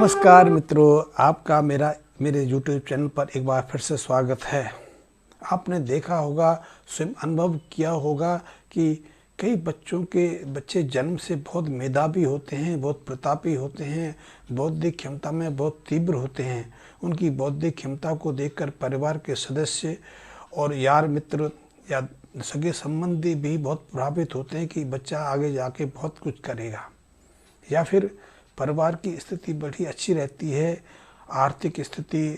नमस्कार मित्रों, आपका मेरे YouTube चैनल पर एक बार फिर से स्वागत है। आपने देखा होगा, स्वयं अनुभव किया होगा कि कई बच्चे जन्म से बहुत मेधावी होते हैं, बहुत प्रतापी होते हैं, बौद्धिक क्षमता में बहुत तीव्र होते हैं। उनकी बौद्धिक क्षमता को देखकर परिवार के सदस्य और यार मित्र या सगे संबंधी भी बहुत प्रभावित होते हैं कि बच्चा आगे जाके बहुत कुछ करेगा। या फिर परिवार की स्थिति बड़ी अच्छी रहती है, आर्थिक स्थिति,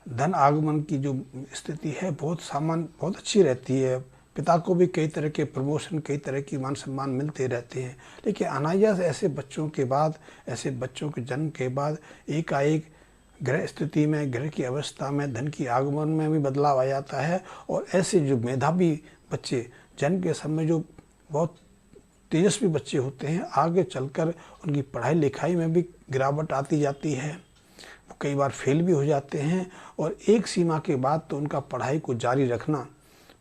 धन आगमन की जो स्थिति है बहुत अच्छी रहती है। पिता को भी कई तरह के प्रमोशन, कई तरह की मान सम्मान मिलते रहते हैं। लेकिन अनायास ऐसे बच्चों के जन्म के बाद एकाएक ग्रह स्थिति में, ग्रह की अवस्था में, धन की आगमन में भी बदलाव आ जाता है। और ऐसे जो मेधावी बच्चे जन्म के समय जो बहुत तेजस्वी बच्चे होते हैं, आगे चलकर उनकी पढ़ाई लिखाई में भी गिरावट आती जाती है। वो कई बार फेल भी हो जाते हैं और एक सीमा के बाद तो उनका पढ़ाई को जारी रखना,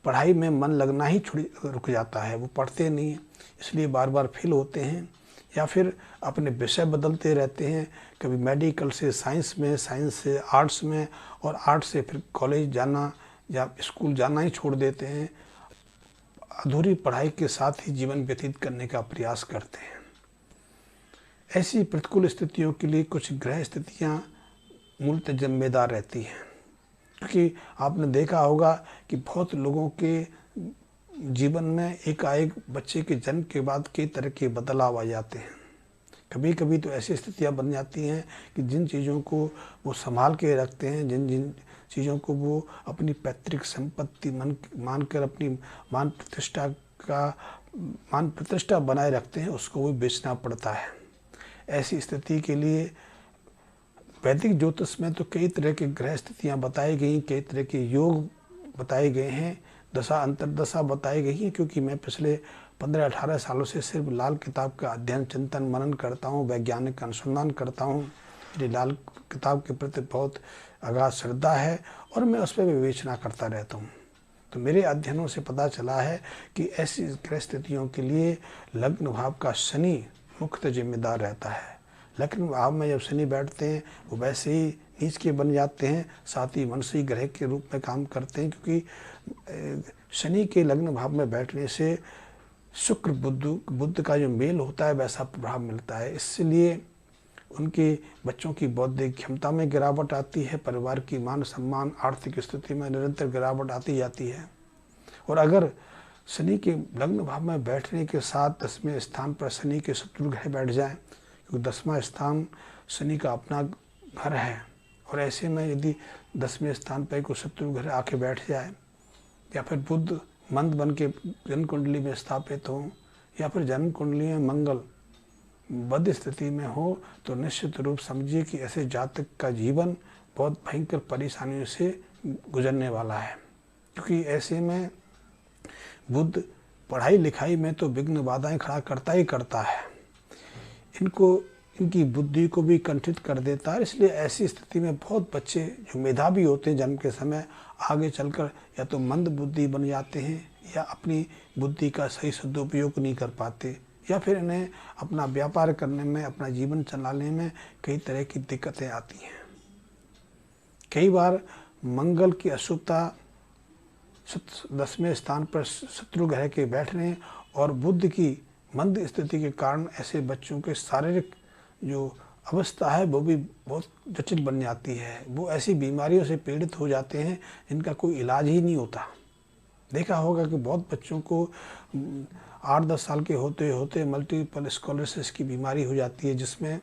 पढ़ाई में मन लगना ही रुक जाता है। वो पढ़ते नहीं हैं, इसलिए बार बार फेल होते हैं या फिर अपने विषय बदलते रहते हैं। कभी मेडिकल से साइंस में, साइंस से आर्ट्स में और आर्ट्स से फिर कॉलेज जाना या स्कूल जाना ही छोड़ देते हैं। अधूरी पढ़ाई के साथ ही जीवन व्यतीत करने का प्रयास करते हैं। ऐसी प्रतिकूल स्थितियों के लिए कुछ ग्रह स्थितियां मूलतः जिम्मेदार रहती हैं, क्योंकि आपने देखा होगा कि बहुत लोगों के जीवन में एकाएक बच्चे के जन्म के बाद कई तरह के बदलाव आ जाते हैं। कभी कभी तो ऐसी स्थितियां बन जाती हैं कि जिन चीज़ों को वो संभाल के रखते हैं, जिन चीज़ों को वो अपनी पैतृक संपत्ति मानकर अपनी मान प्रतिष्ठा बनाए रखते हैं, उसको वो बेचना पड़ता है। ऐसी स्थिति के लिए वैदिक ज्योतिष में तो कई तरह के ग्रह स्थितियाँ बताई गई, कई तरह के योग बताए गए हैं, दशा अंतर्दशा बताई गई हैं। क्योंकि मैं पिछले 15-18 सालों से सिर्फ लाल किताब का अध्ययन, चिंतन, मनन करता हूँ, वैज्ञानिक अनुसंधान करता हूँ। मेरी लाल किताब के प्रति बहुत अगाध श्रद्धा है और मैं उस पर विवेचना करता रहता हूँ। तो मेरे अध्ययनों से पता चला है कि ऐसी ग्रह स्थितियों के लिए लग्न भाव का शनि मुख्य जिम्मेदार रहता है। लग्न भाव में जब शनि बैठते हैं वो वैसे ही नीच के बन जाते हैं, साथ ही वंशी ग्रह के रूप में काम करते हैं। क्योंकि शनि के लग्न भाव में बैठने से शुक्र बुध का जो मेल होता है वैसा प्रभाव मिलता है। इसलिए उनके बच्चों की बौद्धिक क्षमता में गिरावट आती है, परिवार की मान सम्मान, आर्थिक स्थिति में निरंतर गिरावट आती जाती है। और अगर शनि के लग्न भाव में बैठने के साथ 10वें स्थान पर शनि के शत्रु ग्रह बैठ जाएं, क्योंकि 10वां स्थान शनि का अपना घर है, और ऐसे में यदि 10वें स्थान पर कोई शत्रु ग्रह आके बैठ जाए या फिर बुध मंद बन के जन्म कुंडली में स्थापित हो या फिर जन्म कुंडली में मंगल बद स्थिति में हो, तो निश्चित रूप समझिए कि ऐसे जातक का जीवन बहुत भयंकर परेशानियों से गुजरने वाला है। क्योंकि ऐसे में बुध पढ़ाई लिखाई में तो विघ्न बाधाएं खड़ा करता ही करता है, इनकी बुद्धि को भी कंठित कर देता है। इसलिए ऐसी स्थिति में बहुत बच्चे जो मेधावी होते हैं जन्म के समय, आगे चलकर या तो मंद बुद्धि बन जाते हैं या अपनी बुद्धि का सही सदुपयोग नहीं कर पाते, या फिर इन्हें अपना व्यापार करने में, अपना जीवन चलाने में कई तरह की दिक्कतें आती हैं। कई बार मंगल की अशुभता 10वें स्थान पर शत्रु ग्रह के बैठने और बुध की मंद स्थिति के कारण ऐसे बच्चों के शारीरिक जो अवस्था है वो भी बहुत जटिल बन जाती है। वो ऐसी बीमारियों से पीड़ित हो जाते हैं जिनका कोई इलाज ही नहीं होता। देखा होगा कि बहुत बच्चों को 8-10 साल के होते होते मल्टीपल स्क्लेरोसिस की बीमारी हो जाती है, जिसमें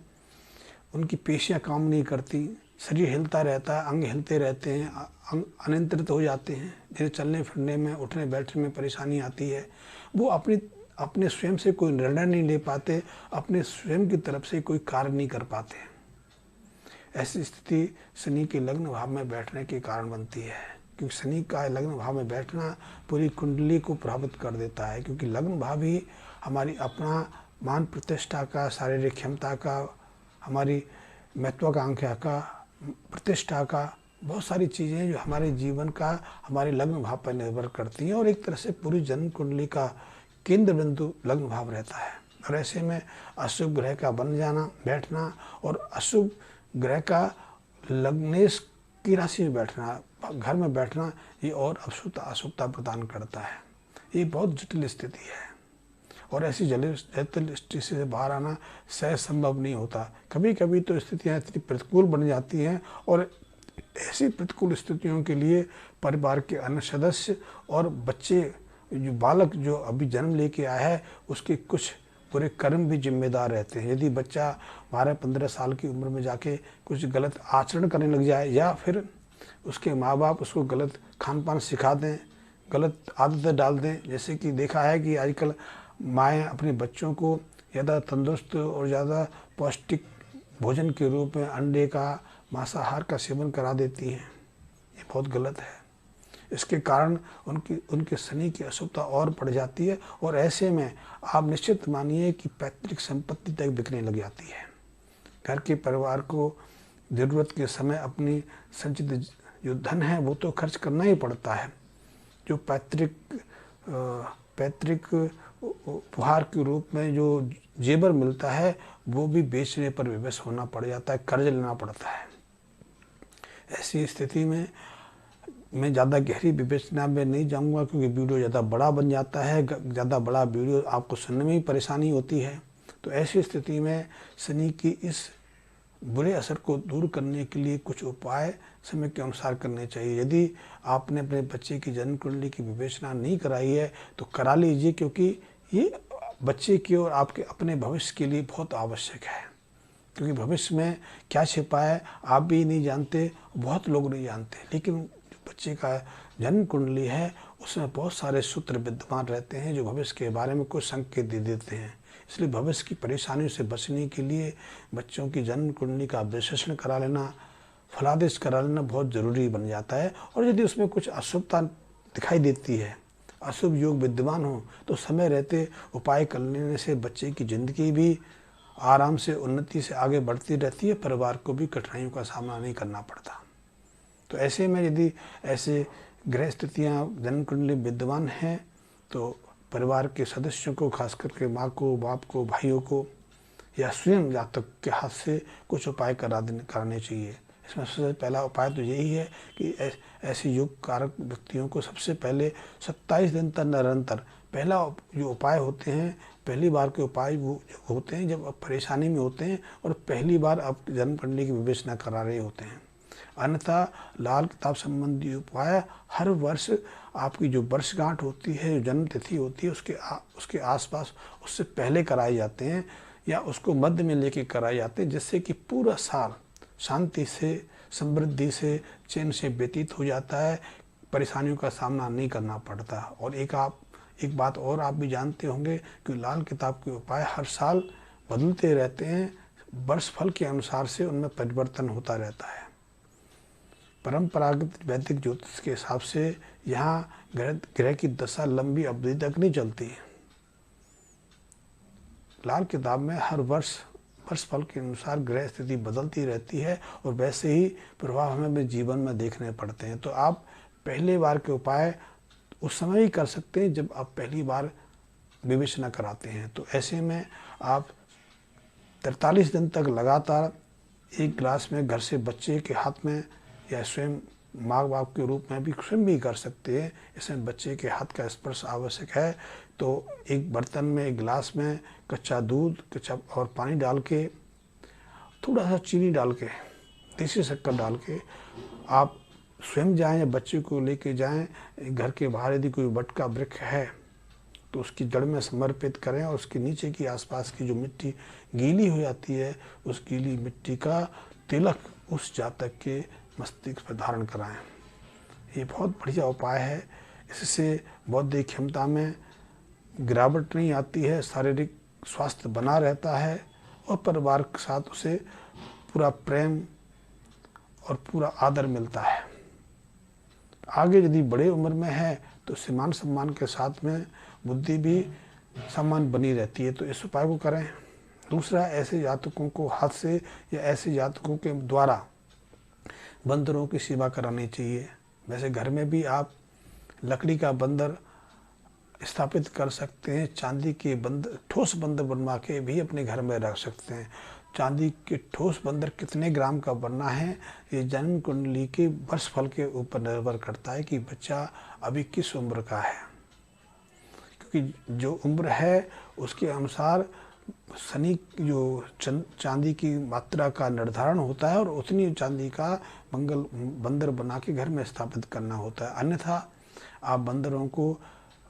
उनकी पेशियां काम नहीं करती, शरीर हिलता रहता है, अंग हिलते रहते हैं, अंग अनियंत्रित हो जाते हैं, जिन्हें चलने फिरने में, उठने बैठने में परेशानी आती है। वो अपने स्वयं से कोई निर्णय नहीं ले पाते, अपने स्वयं की तरफ से कोई कार्य नहीं कर पाते। ऐसी स्थिति शनि के लग्न भाव में बैठने के कारण बनती है, क्योंकि शनि का लग्न भाव में बैठना पूरी कुंडली को प्रभावित कर देता है। क्योंकि लग्न भाव ही हमारी अपना मान प्रतिष्ठा का, शारीरिक क्षमता का, हमारी महत्वाकांक्षा का, प्रतिष्ठा का, बहुत सारी चीज़ें जो हमारे जीवन का हमारे लग्न भाव पर निर्भर करती हैं। और एक तरह से पूरी जन्म कुंडली का केंद्र बिंदु लग्न भाव रहता है। और ऐसे में अशुभ ग्रह का बन जाना, बैठना और अशुभ ग्रह का लग्नेश की राशि में बैठना, घर में बैठना, ये और अशुभता प्रदान करता है। ये बहुत जटिल स्थिति है और ऐसी जटिल स्थिति से बाहर आना सहज संभव नहीं होता। कभी कभी तो स्थितियाँ इतनी प्रतिकूल बन जाती हैं और ऐसी प्रतिकूल स्थितियों के लिए परिवार के अन्य सदस्य और बच्चे, जो बालक जो अभी जन्म लेके आया है, उसके कुछ बुरे कर्म भी जिम्मेदार रहते हैं। यदि बच्चा 12-15 साल की उम्र में जाके कुछ गलत आचरण करने लग जाए या फिर उसके माँ बाप उसको गलत खान पान सिखा दें, गलत आदतें डाल दें, जैसे कि देखा है कि आजकल माएँ अपने बच्चों को ज़्यादा तंदुरुस्त और ज़्यादा पौष्टिक भोजन के रूप में अंडे का, मांसाहार का सेवन करा देती हैं। ये बहुत गलत है। इसके कारण उनके शनि की अशुभता और बढ़ जाती है और ऐसे में आप निश्चित मानिए कि पैतृक संपत्ति तक बिकने लग जाती है। घर के परिवार को ज़रूरत के समय अपनी संचित जो धन है वो तो खर्च करना ही पड़ता है। जो पैतृक उपहार के रूप में जो जेवर मिलता है वो भी बेचने पर विवश होना पड़ जाता है, कर्ज लेना पड़ता है। ऐसी स्थिति में मैं ज़्यादा गहरी विवेचना में नहीं जाऊंगा क्योंकि वीडियो ज़्यादा बड़ा बन जाता है। ज़्यादा बड़ा वीडियो आपको सुनने में ही परेशानी होती है। तो ऐसी स्थिति में शनि की इस बुरे असर को दूर करने के लिए कुछ उपाय समय के अनुसार करने चाहिए। यदि आपने अपने बच्चे की जन्म कुंडली की विवेचना नहीं कराई है तो करा लीजिए, क्योंकि ये बच्चे की और आपके अपने भविष्य के लिए बहुत आवश्यक है। क्योंकि भविष्य में क्या छिपा है आप भी नहीं जानते, बहुत लोग नहीं जानते, लेकिन जो बच्चे का जन्म कुंडली है उसमें बहुत सारे सूत्र विद्यमान रहते हैं जो भविष्य के बारे में कुछ संकेत दे देते हैं। इसलिए भविष्य की परेशानियों से बचने के लिए बच्चों की जन्म कुंडली का विश्लेषण करा लेना, फलादेश करा लेना बहुत ज़रूरी बन जाता है। और यदि उसमें कुछ अशुभता दिखाई देती है, अशुभ योग विद्यमान हो, तो समय रहते उपाय कर लेने से बच्चे की ज़िंदगी भी आराम से उन्नति से आगे बढ़ती रहती है, परिवार को भी कठिनाइयों का सामना नहीं करना पड़ता। तो ऐसे में यदि ऐसे ग्रह स्थितियाँ जन्म कुंडली विद्यमान हैं तो परिवार के सदस्यों को, खास करके माँ को, बाप को, भाइयों को या स्वयं जातक के हाथ से कुछ उपाय कराने चाहिए। इसमें सबसे पहला उपाय तो यही है कि ऐसे योग कारक व्यक्तियों को सबसे पहले 27 दिन तक निरंतर, पहला जो उपाय होते हैं, पहली बार के उपाय वो होते हैं जब आप परेशानी में होते हैं और पहली बार आप जन्म कुंडली की विवेचना करा रहे होते हैं। अन्यथा लाल किताब संबंधी उपाय हर वर्ष आपकी जो वर्षगांठ होती है, जो जन्म तिथि होती है, उसके आसपास उससे पहले कराए जाते हैं या उसको मध्य में लेके कराए जाते हैं, जिससे कि पूरा साल शांति से, समृद्धि से, चैन से व्यतीत हो जाता है, परेशानियों का सामना नहीं करना पड़ता। और एक बात और आप भी जानते होंगे कि लाल किताब के उपाय हर साल बदलते रहते हैं, वर्ष फल के अनुसार से उनमें परिवर्तन होता रहता है। परंपरागत वैदिक ज्योतिष के हिसाब से यहाँ ग्रह की दशा लंबी अवधि तक नहीं चलती। लाल किताब में हर वर्ष फल के अनुसार ग्रह स्थिति बदलती रहती है और वैसे ही प्रभाव हमें भी जीवन में देखने पड़ते हैं। तो आप पहले बार के उपाय उस समय ही कर सकते हैं जब आप पहली बार विवेचना कराते हैं। तो ऐसे में आप 43 दिन तक लगातार एक गिलास में घर से बच्चे के हाथ में या स्वयं माँ बाप के रूप में भी स्वयं भी कर सकते हैं। इसमें बच्चे के हाथ का स्पर्श आवश्यक है। तो एक बर्तन में, एक गिलास में कच्चा दूध, कच्चा और पानी डाल के, थोड़ा सा चीनी डाल के, देसी शक्कर डाल के आप स्वयं जाएं या बच्चे को लेके जाएं, घर के बाहर यदि कोई वट का वृक्ष है तो उसकी जड़ में समर्पित करें और उसके नीचे की आसपास की जो मिट्टी गीली हो जाती है, उस गीली मिट्टी का तिलक उस जातक के मस्तिष्क पर धारण कराएं। ये बहुत बढ़िया उपाय है। इससे बौद्धिक क्षमता में गिरावट नहीं आती है, शारीरिक स्वास्थ्य बना रहता है और परिवार के साथ उसे पूरा प्रेम और पूरा आदर मिलता है। आगे यदि बड़े उम्र में है तो मान सम्मान के साथ में बुद्धि भी सम्मान बनी रहती है। तो इस उपाय को करें। दूसरा, ऐसे जातकों को हाथ से या ऐसे जातकों के द्वारा बंदरों की सेवा करानी चाहिए। वैसे घर में भी आप लकड़ी का बंदर स्थापित कर सकते हैं, चांदी के बंदर, ठोस बंदर बनवा के भी अपने घर में रख सकते हैं। चांदी के ठोस बंदर कितने ग्राम का बनना है, ये जन्म कुंडली के वर्षफल के ऊपर निर्भर करता है कि बच्चा अभी किस उम्र का है। क्योंकि जो उम्र है उसके अनुसार शनि जो चांदी की मात्रा का निर्धारण होता है और उतनी चांदी का मंगल बंदर बना के घर में स्थापित करना होता है। अन्यथा आप बंदरों को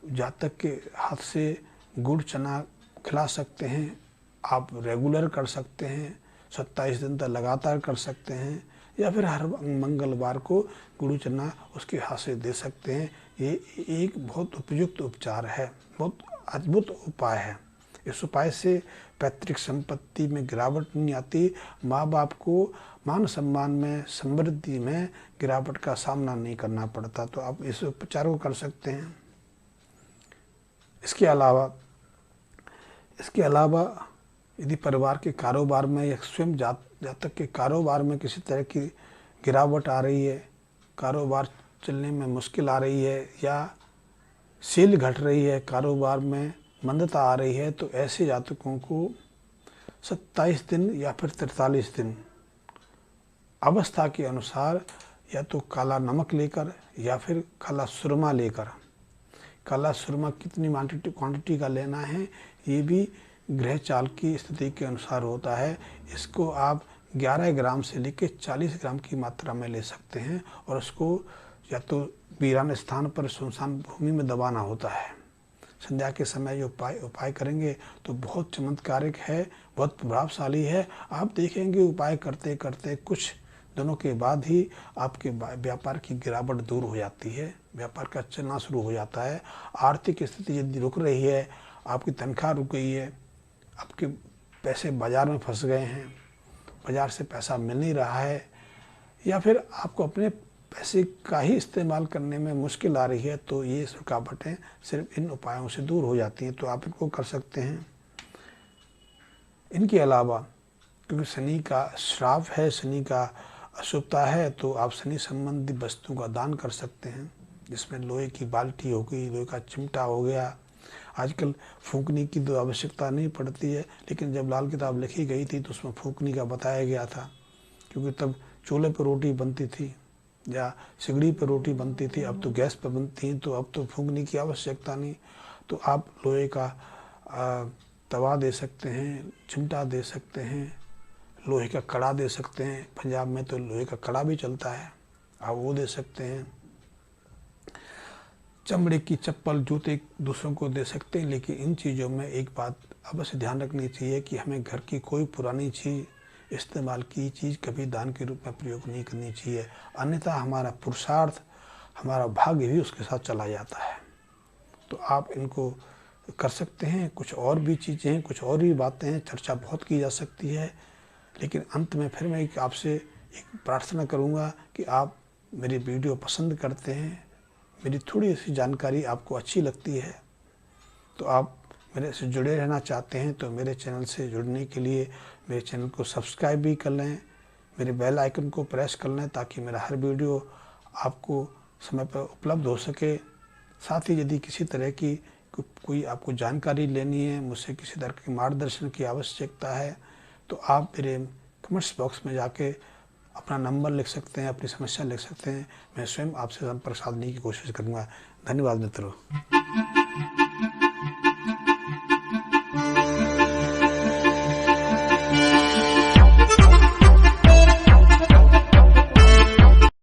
जातक के हाथ से गुड़ चना खिला सकते हैं, आप रेगुलर कर सकते हैं, 27 दिन तक लगातार कर सकते हैं, या फिर हर मंगलवार को गुड़ चना उसके हाथ से दे सकते हैं। ये एक बहुत उपयुक्त उपचार है, बहुत अद्भुत उपाय है। इस उपाय से पैतृक संपत्ति में गिरावट नहीं आती, माँ बाप को मान सम्मान में, समृद्धि में गिरावट का सामना नहीं करना पड़ता। तो आप इस उपचार को कर सकते हैं। इसके अलावा यदि परिवार के कारोबार में या स्वयं जातक के कारोबार में किसी तरह की गिरावट आ रही है, कारोबार चलने में मुश्किल आ रही है, या सेल घट रही है, कारोबार में मंदता आ रही है, तो ऐसे जातकों को 27 दिन या फिर 43 दिन अवस्था के अनुसार या तो काला नमक लेकर या फिर काला सुरमा लेकर, काला सुरमा कितनी क्वांटिटी का लेना है ये भी ग्रह चाल की स्थिति के अनुसार होता है। इसको आप 11 ग्राम से लेकर 40 ग्राम की मात्रा में ले सकते हैं और उसको या तो वीरान स्थान पर सुनसान भूमि में दबाना होता है। संध्या के समय जो उपाय करेंगे तो बहुत चमत्कारिक है, बहुत प्रभावशाली है। आप देखेंगे उपाय करते करते कुछ दिनों के बाद ही आपके व्यापार की गिरावट दूर हो जाती है, व्यापार का चलना शुरू हो जाता है। आर्थिक स्थिति यदि रुक रही है, आपकी तनख्वाह रुक गई है, आपके पैसे बाज़ार में फंस गए हैं, बाज़ार से पैसा मिल नहीं रहा है, या फिर आपको अपने पैसे का ही इस्तेमाल करने में मुश्किल आ रही है, तो ये रुकावटें सिर्फ इन उपायों से दूर हो जाती हैं। तो आप इनको कर सकते हैं। इनके अलावा क्योंकि शनि का श्राप है, शनि का अशुभता है, तो आप शनि संबंधी वस्तु का दान कर सकते हैं, जिसमें लोहे की बाल्टी हो गई, लोहे का चिमटा हो गया। आजकल फूंकनी की तो आवश्यकता नहीं पड़ती है, लेकिन जब लाल किताब लिखी गई थी तो उसमें फूंकनी का बताया गया था, क्योंकि तब चूल्हे पर रोटी बनती थी या सिगड़ी पर रोटी बनती थी, अब तो गैस पर बनती हैं, तो अब तो फूंकनी की आवश्यकता नहीं। तो आप लोहे का तवा दे सकते हैं, चिमटा दे सकते हैं, लोहे का कड़ा दे सकते हैं। पंजाब में तो लोहे का कड़ा भी चलता है, आप वो दे सकते हैं। चमड़े की चप्पल, जूते दूसरों को दे सकते हैं। लेकिन इन चीज़ों में एक बात अवश्य ध्यान रखनी चाहिए कि हमें घर की कोई पुरानी चीज़, इस्तेमाल की चीज़ कभी दान के रूप में प्रयोग नहीं करनी चाहिए, अन्यथा हमारा पुरुषार्थ, हमारा भाग्य भी उसके साथ चला जाता है। तो आप इनको कर सकते हैं। कुछ और भी चीज़ें हैं, कुछ और भी बातें हैं, चर्चा बहुत की जा सकती है, लेकिन अंत में फिर मैं आपसे एक प्रार्थना करूंगा कि आप मेरी वीडियो पसंद करते हैं, मेरी थोड़ी सी जानकारी आपको अच्छी लगती है, तो आप मेरे से जुड़े रहना चाहते हैं, तो मेरे चैनल से जुड़ने के लिए मेरे चैनल को सब्सक्राइब भी कर लें, मेरे बेल आइकन को प्रेस कर लें, ताकि मेरा हर वीडियो आपको समय पर उपलब्ध हो सके। साथ ही यदि किसी तरह की कोई आपको जानकारी लेनी है, मुझसे किसी तरह के मार्गदर्शन की आवश्यकता है, तो आप मेरे कमेंट्स बॉक्स में जाके अपना नंबर लिख सकते हैं, अपनी समस्या लिख सकते हैं। मैं स्वयं आपसे संपर्क साधने की कोशिश करूँगा। धन्यवाद मित्रों।